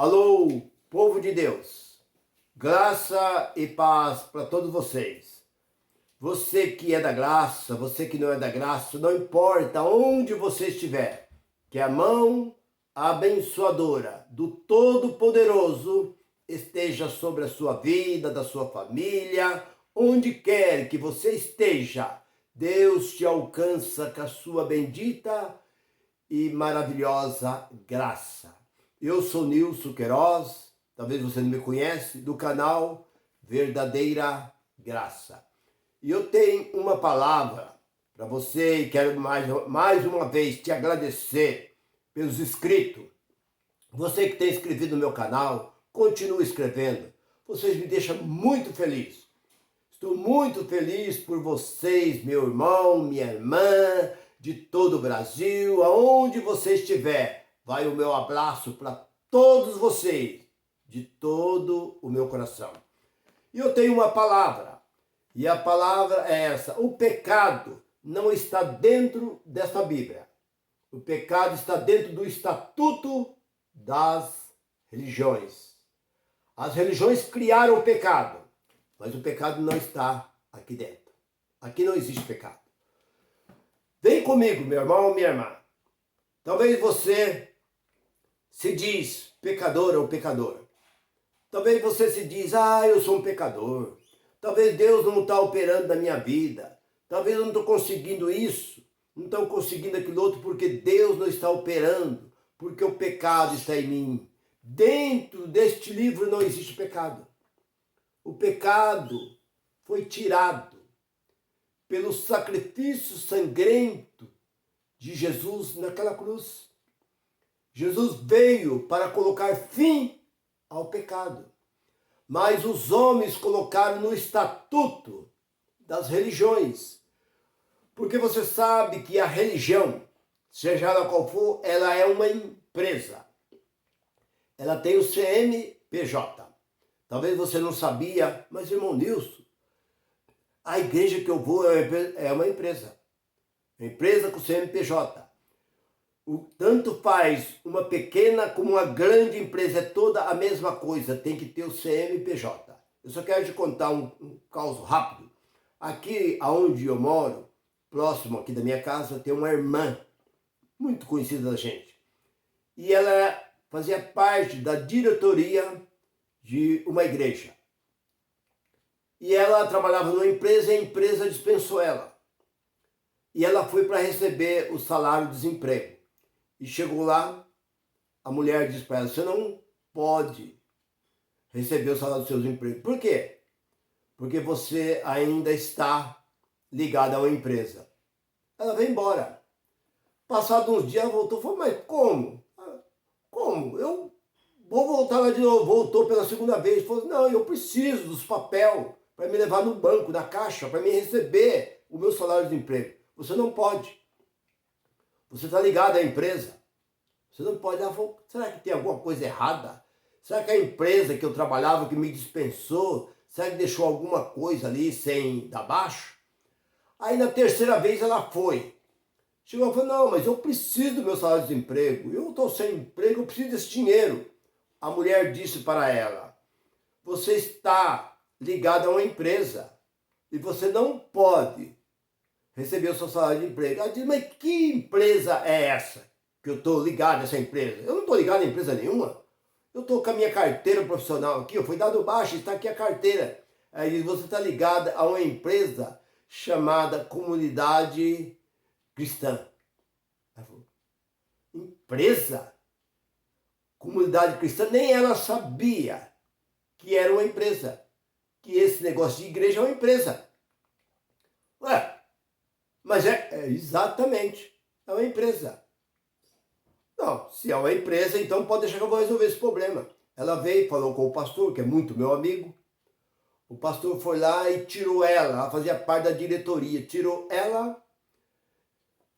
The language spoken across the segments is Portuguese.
Alô, povo de Deus, graça e paz para todos vocês. Você que é da graça, você que não é da graça, não importa onde você estiver, que a mão abençoadora do Todo-Poderoso esteja sobre a sua vida, da sua família, onde quer que você esteja, Deus te alcança com a sua bendita e maravilhosa graça. Eu sou Nilson Queiroz, talvez você não me conhece, do canal Verdadeira Graça. E eu tenho uma palavra para você e quero mais uma vez te agradecer pelos inscritos. Você que tem inscrito no meu canal, continue escrevendo. Vocês me deixam muito feliz. Estou muito feliz por vocês, meu irmão, minha irmã, de todo o Brasil, aonde você estiver. Vai o meu abraço para todos vocês, de todo o meu coração. E eu tenho uma palavra, e a palavra é essa: o pecado não está dentro desta Bíblia. O pecado está dentro do estatuto das religiões. As religiões criaram o pecado, mas o pecado não está aqui dentro. Aqui não existe pecado. Vem comigo, meu irmão, minha irmã. Talvez você se diz pecador ou pecador. Talvez você se diz, eu sou um pecador. Talvez Deus não está operando na minha vida. Talvez eu não estou conseguindo isso, não estou conseguindo aquilo outro, porque Deus não está operando, porque o pecado está em mim. Dentro deste livro não existe pecado. O pecado foi tirado pelo sacrifício sangrento de Jesus naquela cruz. Jesus veio para colocar fim ao pecado. Mas os homens colocaram no estatuto das religiões. Porque você sabe que a religião, seja ela qual for, ela é uma empresa. Ela tem o CNPJ. Talvez você não sabia, mas irmão Nilson, a igreja que eu vou é uma empresa. Uma empresa com CNPJ. Tanto faz uma pequena como uma grande empresa, é toda a mesma coisa, tem que ter o CNPJ. Eu só quero te contar um caso rápido. Aqui onde eu moro, próximo aqui da minha casa, tem uma irmã muito conhecida da gente. E ela fazia parte da diretoria de uma igreja. E ela trabalhava numa empresa e a empresa dispensou ela. E ela foi para receber o salário-desemprego. E chegou lá, a mulher disse para ela, você não pode receber o salário do seu desemprego. Por quê? Porque você ainda está ligado a uma empresa. Ela veio embora. Passado uns dias ela voltou e falou, mas como? Como? Eu vou voltar lá de novo. Voltou pela segunda vez. Falou, não, eu preciso dos papéis para me levar no banco, na caixa, para me receber o meu salário de emprego. Você não pode. Você está ligado à empresa. Você não pode. Ela falou, será que tem alguma coisa errada? Será que a empresa que eu trabalhava, que me dispensou, será que deixou alguma coisa ali sem dar baixo? Aí na terceira vez ela foi. Chegou e falou, não, mas eu preciso do meu salário de desemprego. Eu estou sem emprego, eu preciso desse dinheiro. A mulher disse para ela, você está ligado a uma empresa e você não pode receber o seu salário de emprego. Ela disse, mas que empresa é essa que eu estou ligado a essa empresa? Eu não estou ligado a empresa nenhuma. Eu estou com a minha carteira profissional aqui, eu fui dado baixa, está aqui a carteira. Aí diz, você está ligado a uma empresa chamada Comunidade Cristã. Ela falou, empresa? Comunidade Cristã? Nem ela sabia que era uma empresa. Que esse negócio de igreja é uma empresa. Ué, mas é exatamente, é uma empresa. Não, se é uma empresa, então pode deixar que eu vou resolver esse problema. Ela veio, falou com o pastor, que é muito meu amigo. O pastor foi lá e tirou ela fazia parte da diretoria, tirou ela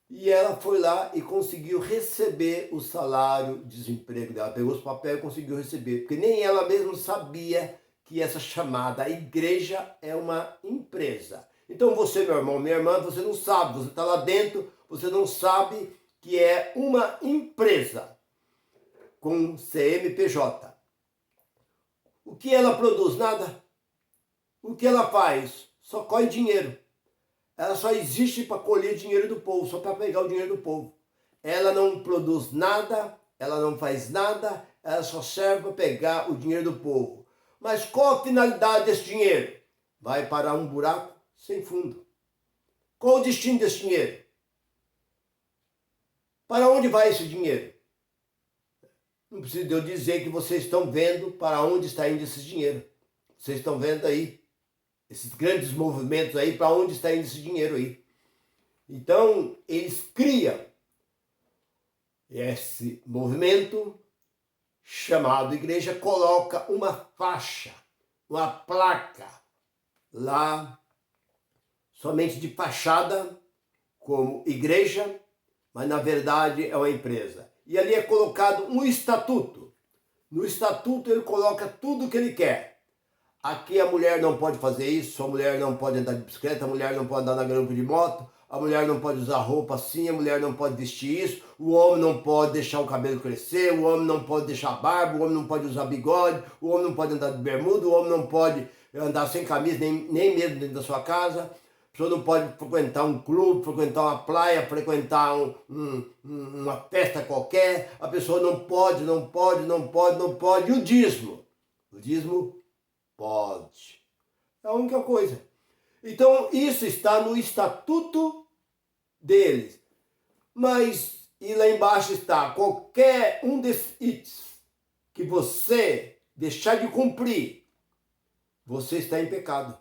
e ela foi lá e conseguiu receber o salário-desemprego dela. Pegou os papéis e conseguiu receber, porque nem ela mesma sabia que essa chamada igreja é uma empresa. Então você, meu irmão, minha irmã, você não sabe, você está lá dentro, você não sabe que é uma empresa com CNPJ. O que ela produz? Nada. O que ela faz? Só colhe dinheiro. Ela só existe para colher dinheiro do povo, só para pegar o dinheiro do povo. Ela não produz nada, ela não faz nada, ela só serve para pegar o dinheiro do povo. Mas qual a finalidade desse dinheiro? Vai para um buraco sem fundo. Qual o destino desse dinheiro? Para onde vai esse dinheiro? Não precisa eu dizer que vocês estão vendo para onde está indo esse dinheiro. Vocês estão vendo aí esses grandes movimentos aí, para onde está indo esse dinheiro aí. Então, eles criam esse movimento chamado igreja, coloca uma faixa, uma placa lá, somente de fachada, como igreja, mas na verdade é uma empresa. E ali é colocado um estatuto. No estatuto ele coloca tudo o que ele quer. Aqui a mulher não pode fazer isso, a mulher não pode andar de bicicleta, a mulher não pode andar na garupa de moto, a mulher não pode usar roupa assim, a mulher não pode vestir isso, o homem não pode deixar o cabelo crescer, o homem não pode deixar barba, o homem não pode usar bigode, o homem não pode andar de bermuda, o homem não pode andar sem camisa, nem mesmo dentro da sua casa. A pessoa não pode frequentar um clube, frequentar uma praia, frequentar uma festa qualquer. A pessoa não pode. E o dízimo? O dízimo pode. É a única coisa. Então, isso está no estatuto deles. Mas, e lá embaixo está, qualquer um desses itens que você deixar de cumprir, você está em pecado.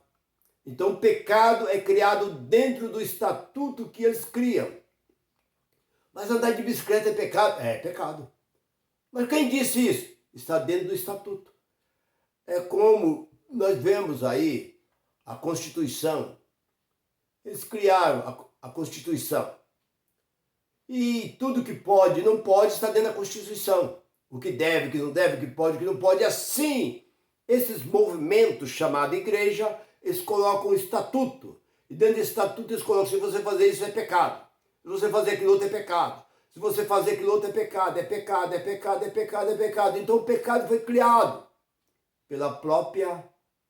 Então, o pecado é criado dentro do estatuto que eles criam. Mas andar de bicicleta é pecado? É pecado. Mas quem disse isso? Está dentro do estatuto. É como nós vemos aí a Constituição. Eles criaram a Constituição. E tudo que pode e não pode está dentro da Constituição. O que deve, o que não deve, o que pode, o que não pode. Assim, esses movimentos chamados igreja, eles colocam um estatuto. E dentro desse estatuto eles colocam, se você fazer isso é pecado. Se você fazer aquilo outro é pecado. Se você fazer aquilo outro é pecado, é pecado, é pecado, é pecado, é pecado. Então o pecado foi criado pela própria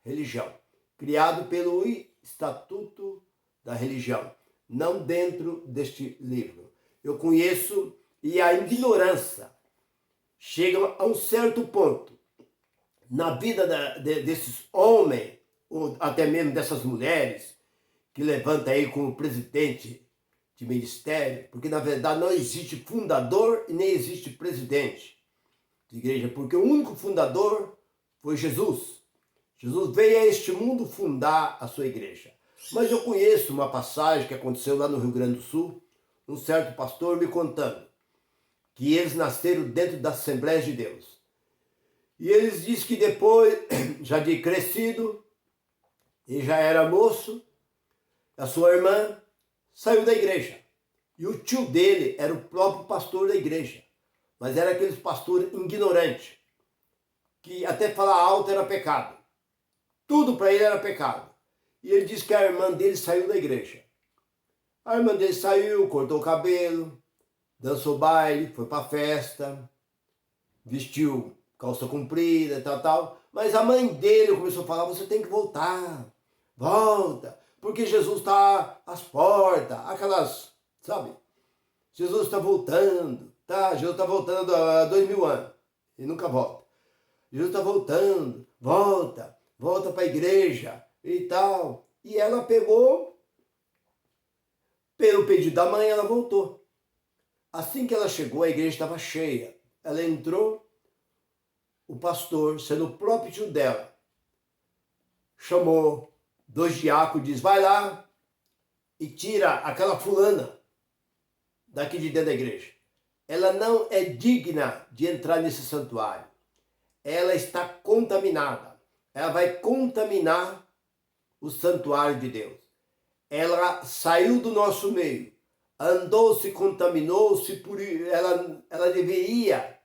religião. Criado pelo estatuto da religião. Não dentro deste livro. Eu conheço e a ignorância chega a um certo ponto na vida desses homens, ou até mesmo dessas mulheres, que levanta aí como presidente de ministério, porque na verdade não existe fundador e nem existe presidente de igreja, porque o único fundador foi Jesus. Jesus veio a este mundo fundar a sua igreja. Mas eu conheço uma passagem que aconteceu lá no Rio Grande do Sul, um certo pastor me contando que eles nasceram dentro da Assembleia de Deus. E eles dizem que depois, já de crescido, ele já era moço, a sua irmã saiu da igreja. E o tio dele era o próprio pastor da igreja. Mas era aqueles pastores ignorantes, que até falar alto era pecado. Tudo para ele era pecado. E ele disse que a irmã dele saiu da igreja. A irmã dele saiu, cortou o cabelo, dançou baile, foi para festa, vestiu calça comprida, tal. Mas a mãe dele começou a falar, você tem que voltar, volta, porque Jesus está às portas, aquelas, sabe? Jesus está voltando, tá? Jesus está voltando há 2000 anos e nunca volta. Jesus está voltando, volta para a igreja e tal. E ela pegou, pelo pedido da mãe, ela voltou. Assim que ela chegou, a igreja estava cheia. Ela entrou, o pastor, sendo o próprio tio dela, chamou 2 diáconos e disse, vai lá e tira aquela fulana daqui de dentro da igreja. Ela não é digna de entrar nesse santuário. Ela está contaminada. Ela vai contaminar o santuário de Deus. Ela saiu do nosso meio, andou, se contaminou, ela deveria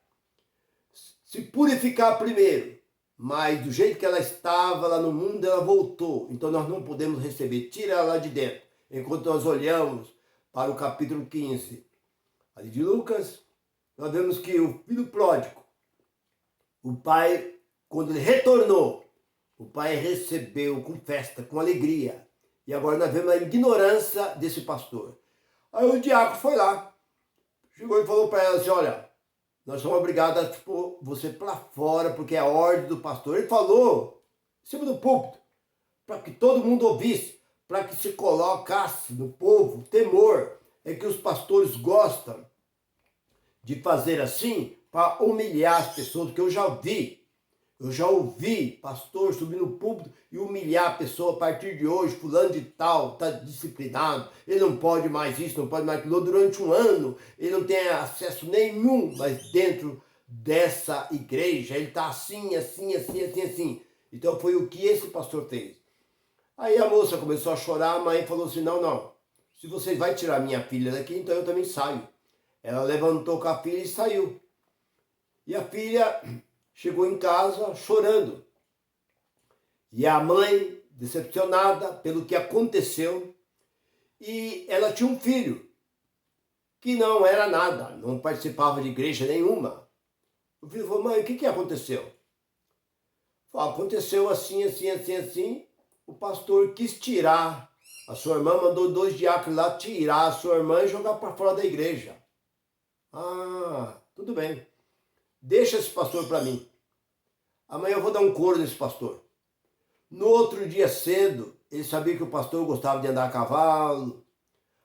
se purificar primeiro. Mas do jeito que ela estava lá no mundo, ela voltou. Então nós não podemos receber. Tira ela lá de dentro. Enquanto nós olhamos para o capítulo 15 de Lucas, nós vemos que o filho pródigo, o pai Quando ele retornou, o pai recebeu com festa, com alegria. E agora nós vemos a ignorância desse pastor. Aí o diácono foi lá, chegou e falou para ela assim, olha, nós somos obrigados a pôr você para fora, porque é a ordem do pastor. Ele falou, em cima do púlpito, para que todo mundo ouvisse, para que se colocasse no povo temor. É que os pastores gostam de fazer assim para humilhar as pessoas, porque eu já ouvi pastor subir no púlpito e humilhar a pessoa a partir de hoje, fulano de tal, está disciplinado, ele não pode mais isso, não pode mais aquilo, durante um ano, ele não tem acesso nenhum, mas dentro dessa igreja, ele está assim, assim, assim, assim, assim. Então foi o que esse pastor fez. Aí a moça começou a chorar, a mãe falou assim, não, se vocês vão tirar minha filha daqui, então eu também saio. Ela levantou com a filha e saiu. E a filha chegou em casa chorando. E a mãe, decepcionada pelo que aconteceu, e ela tinha um filho, que não era nada, não participava de igreja nenhuma. O filho falou, mãe, o que aconteceu? Falou, aconteceu assim, assim, assim, assim. O pastor quis tirar a sua irmã, mandou 2 diáconos lá tirar a sua irmã e jogar para fora da igreja. Ah, tudo bem. Deixa esse pastor para mim. Amanhã eu vou dar um couro nesse pastor. No outro dia cedo, ele sabia que o pastor gostava de andar a cavalo,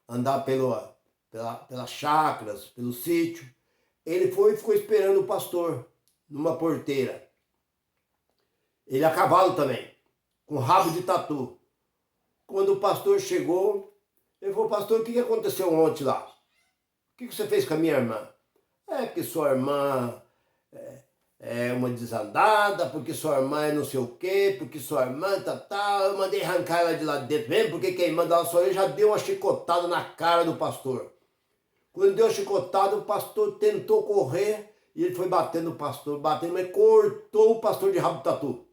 andar pelas chácaras, pelo sítio. Ele foi e ficou esperando o pastor numa porteira. Ele a cavalo também, com rabo de tatu. Quando o pastor chegou, ele falou, pastor, o que aconteceu ontem lá? O que você fez com a minha irmã? É que sua irmã é uma desandada, porque sua irmã é não sei o quê, porque sua irmã eu mandei arrancar ela de lá de dentro mesmo, porque quem manda ela só eu, já deu uma chicotada na cara do pastor. Quando deu a chicotada, o pastor tentou correr e ele foi batendo o pastor, mas cortou o pastor de rabo de tatu.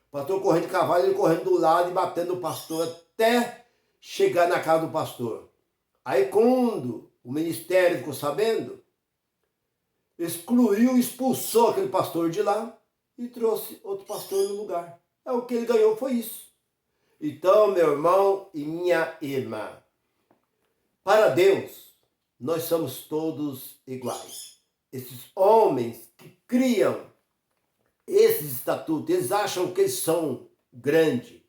O pastor correndo de cavalo, ele correndo do lado e batendo o pastor até chegar na casa do pastor. Aí quando o ministério ficou sabendo, excluiu, expulsou aquele pastor de lá e trouxe outro pastor no lugar. É o que ele ganhou, foi isso. Então, meu irmão e minha irmã, para Deus, nós somos todos iguais. Esses homens que criam esses estatutos, eles acham que eles são grandes.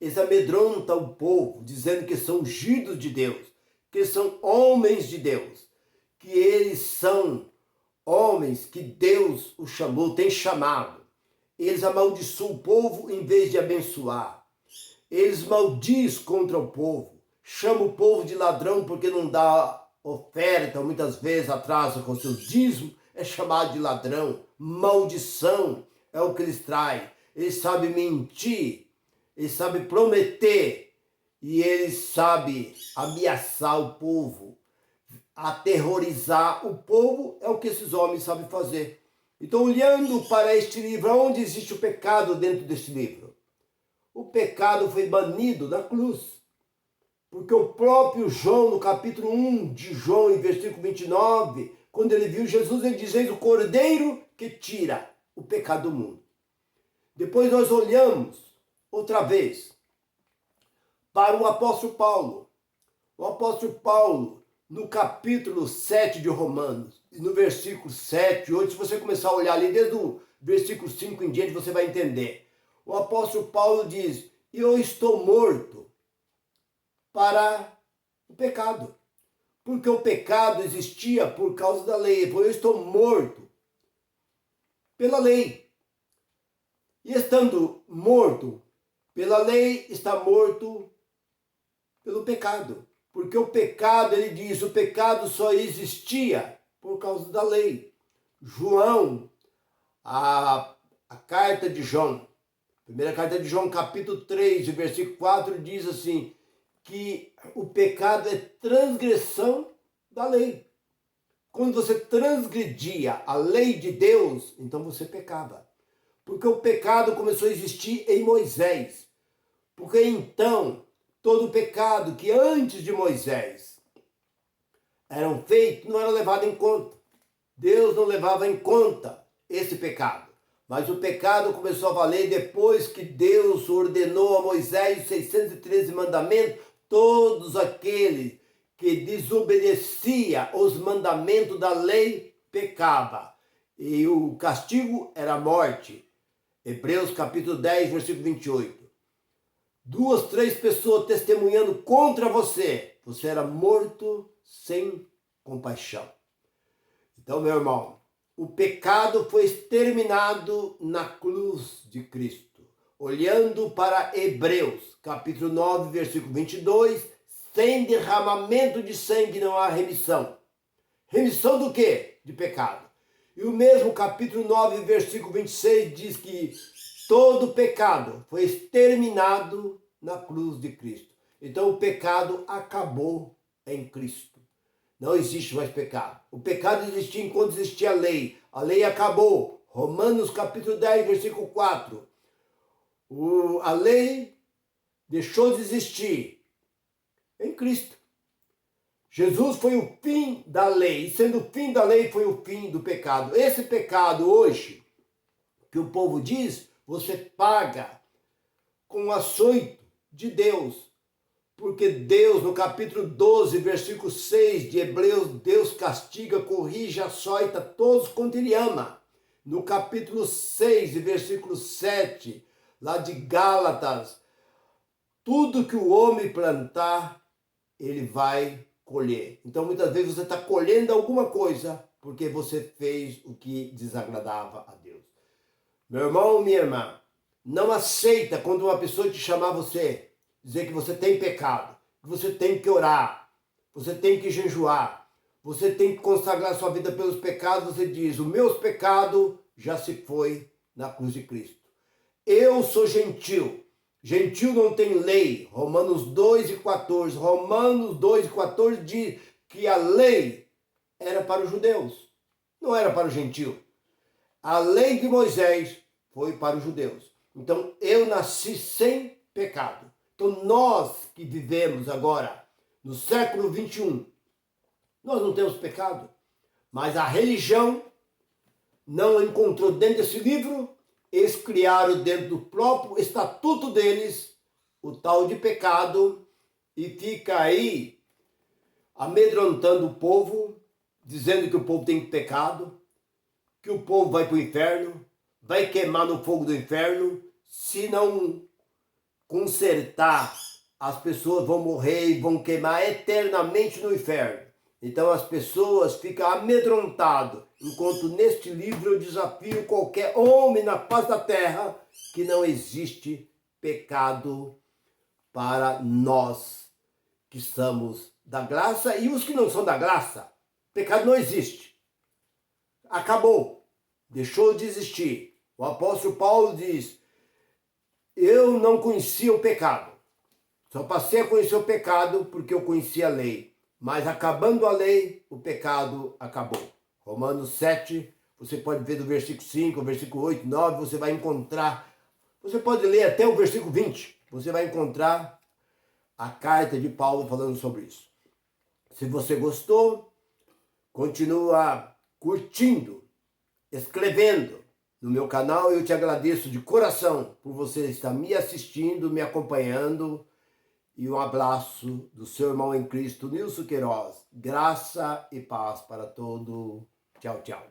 Eles amedrontam o povo, dizendo que são ungidos de Deus, que são homens de Deus, que eles são homens que Deus os chamou, tem chamado. Eles amaldiçoam o povo em vez de abençoar. Eles maldizem contra o povo. Chamam o povo de ladrão porque não dá oferta, muitas vezes atrasa com seus dízimos. É chamado de ladrão. Maldição é o que eles traem. Eles sabem mentir. Eles sabem prometer. E eles sabem ameaçar o povo. Aterrorizar o povo é o que esses homens sabem fazer. Então, olhando para este livro, onde existe o pecado dentro deste livro? O pecado foi banido na cruz. Porque o próprio João, no capítulo 1 de João, em versículo 29, quando ele viu Jesus, ele diz, eis o cordeiro que tira o pecado do mundo. Depois nós olhamos outra vez para o apóstolo Paulo. O apóstolo Paulo, no capítulo 7 de Romanos, no versículo 7, 8, se você começar a olhar ali, desde o versículo 5 em diante, você vai entender. O apóstolo Paulo diz, eu estou morto para o pecado. Porque o pecado existia por causa da lei. Eu estou morto pela lei. E estando morto pela lei, está morto pelo pecado. Porque o pecado, ele diz, o pecado só existia por causa da lei. João, a carta de João, primeira carta de João, capítulo 3, versículo 4, diz assim, que o pecado é transgressão da lei. Quando você transgredia a lei de Deus, então você pecava. Porque o pecado começou a existir em Moisés. Porque então, todo pecado que antes de Moisés eram feitos não era levado em conta. Deus não levava em conta esse pecado. Mas o pecado começou a valer depois que Deus ordenou a Moisés os 613 mandamentos. Todos aqueles que desobedecia os mandamentos da lei pecava. E o castigo era a morte. Hebreus capítulo 10, versículo 28. 2, 3 pessoas testemunhando contra você. Você era morto sem compaixão. Então, meu irmão, o pecado foi exterminado na cruz de Cristo. Olhando para Hebreus, capítulo 9, versículo 22, sem derramamento de sangue não há remissão. Remissão do quê? De pecado. E o mesmo capítulo 9, versículo 26 diz que todo pecado foi exterminado na cruz de Cristo. Então o pecado acabou em Cristo. Não existe mais pecado. O pecado existia enquanto existia a lei. A lei acabou. Romanos capítulo 10, versículo 4. A lei deixou de existir em Cristo. Jesus foi o fim da lei. E sendo o fim da lei, foi o fim do pecado. Esse pecado hoje, que o povo diz, você paga com o açoite de Deus. Porque Deus, no capítulo 12, versículo 6 de Hebreus, Deus castiga, corrige, açoita todos quanto Ele ama. No capítulo 6, versículo 7, lá de Gálatas, tudo que o homem plantar, ele vai colher. Então, muitas vezes você está colhendo alguma coisa porque você fez o que desagradava a Deus. Meu irmão, minha irmã, não aceita quando uma pessoa te chamar você, dizer que você tem pecado, que você tem que orar, você tem que jejuar, você tem que consagrar sua vida pelos pecados. Você diz, os meus pecados já se foi na cruz de Cristo. Eu sou gentil. Gentil não tem lei. Romanos 2 e 14. Romanos 2 e 14 diz que a lei era para os judeus, não era para o gentil. A lei de Moisés foi para os judeus. Então eu nasci sem pecado. Então nós que vivemos agora no século 21, nós não temos pecado. Mas a religião não encontrou dentro desse livro. Eles criaram dentro do próprio estatuto deles o tal de pecado e fica aí amedrontando o povo, dizendo que o povo tem pecado, que o povo vai para o inferno, vai queimar no fogo do inferno. Se não consertar, as pessoas vão morrer e vão queimar eternamente no inferno. Então as pessoas ficam amedrontadas, enquanto neste livro eu desafio qualquer homem na face da terra que não existe pecado para nós que somos da graça e os que não são da graça. Pecado não existe. Acabou. Deixou de existir. O apóstolo Paulo diz, eu não conhecia o pecado. Só passei a conhecer o pecado porque eu conhecia a lei. Mas acabando a lei, o pecado acabou. Romanos 7, você pode ver do versículo 5, versículo 8, 9, você vai encontrar. Você pode ler até o versículo 20. Você vai encontrar a carta de Paulo falando sobre isso. Se você gostou, continua curtindo, escrevendo no meu canal. Eu te agradeço de coração por você estar me assistindo, me acompanhando. E um abraço do seu irmão em Cristo, Nilson Queiroz. Graça e paz para todo. Tchau, tchau.